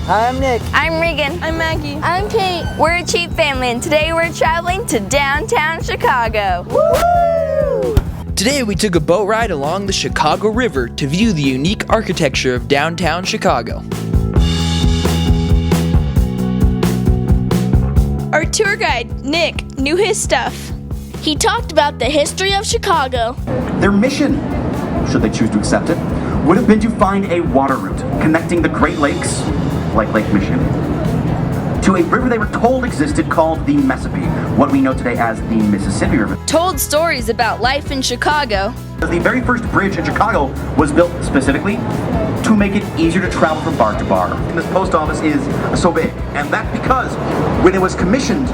Hi, I'm Nick. I'm Regan. I'm Maggie. I'm Kate. We're a Cheap family, and today we're traveling to downtown Chicago. Woo! Today we took a boat ride along the Chicago River to view the unique architecture of downtown Chicago. Our tour guide, Nick, knew his stuff. He talked about the history of Chicago. Their mission, should they choose to accept it, would have been to find a water route connecting the Great Lakes, like Lake Michigan, to a river they were told existed called the Mississippi, what we know today as the Mississippi River. Told stories about life in Chicago. The very first bridge in Chicago was built specifically to make it easier to travel from bar to bar. And this post office is so big, and that's because when it was commissioned,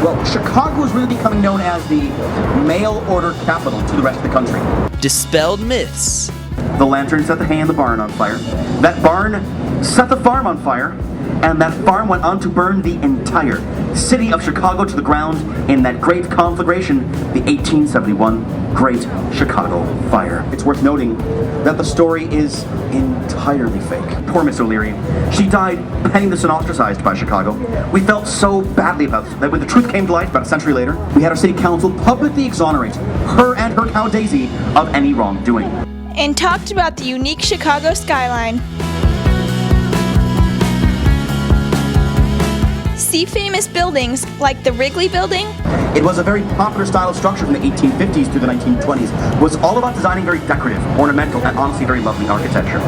well, Chicago was really becoming known as the mail order capital to the rest of the country. Dispelled myths. The lantern set the hay in the barn on fire. That barn set the farm on fire. And that farm went on to burn the entire city of Chicago to the ground in that great conflagration, the 1871 Great Chicago Fire. It's worth noting that the story is entirely fake. Poor Miss O'Leary. She died penniless and ostracized by Chicago. We felt so badly about it that when the truth came to light about a century later, we had our city council publicly exonerate her and her cow Daisy of any wrongdoing. And talked about the unique Chicago skyline. See famous buildings like the Wrigley Building. It was a very popular style of structure from the 1850s through the 1920s. It was all about designing very decorative, ornamental, and honestly very lovely architecture.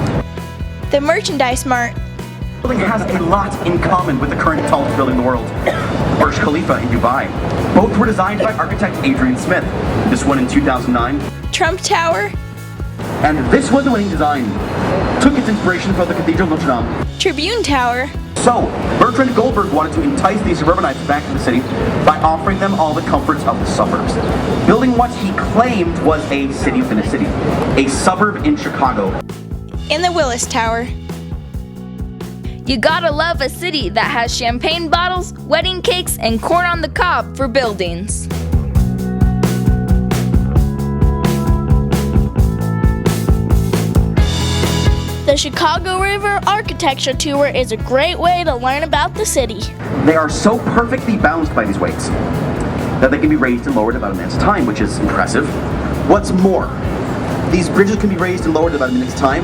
The Merchandise Mart. The building has a lot in common with the current tallest building in the world, Burj Khalifa in Dubai. Both were designed by architect Adrian Smith. This one in 2009. Trump Tower. And this one, the winning design, took its inspiration from the Cathedral of Notre Dame. Tribune Tower. So, Bertrand Goldberg wanted to entice these suburbanites back to the city by offering them all the comforts of the suburbs. Building what he claimed was a city within a city, a suburb in Chicago. In the Willis Tower. You gotta love a city that has champagne bottles, wedding cakes, and corn on the cob for buildings. The Chicago River Architecture Tour is a great way to learn about the city. They are so perfectly balanced by these weights that they can be raised and lowered in about a minute's time, which is impressive. What's more, these bridges can be raised and lowered in about a minute's time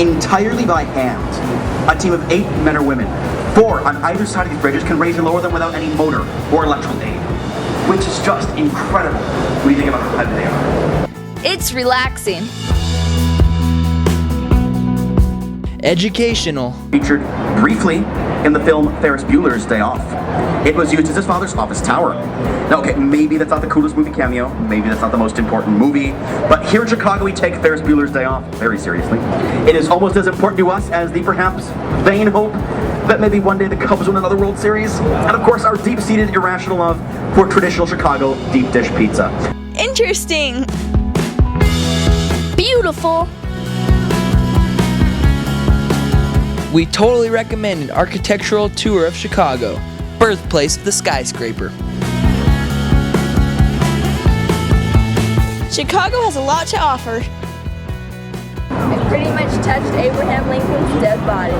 entirely by hand. A team of 8 men or women, 4 on either side of these bridges, can raise and lower them without any motor or electrical aid, which is just incredible when you think about how heavy they are. It's relaxing. Educational. Featured briefly in the film Ferris Bueller's Day Off. It was used as his father's office tower. Now, okay, maybe that's not the coolest movie cameo, maybe that's not the most important movie, but here in Chicago we take Ferris Bueller's Day Off very seriously. It is almost as important to us as the perhaps vain hope that maybe one day the Cubs win another World Series, and of course our deep-seated irrational love for traditional Chicago deep dish pizza. Interesting. Beautiful. We totally recommend an architectural tour of Chicago, birthplace of the skyscraper. Chicago has a lot to offer. It pretty much touched Abraham Lincoln's dead body.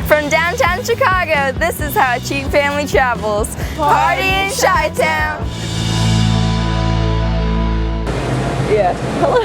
From downtown Chicago, this is how a cheap family travels. Party in Chi-Town! Yeah. Hello.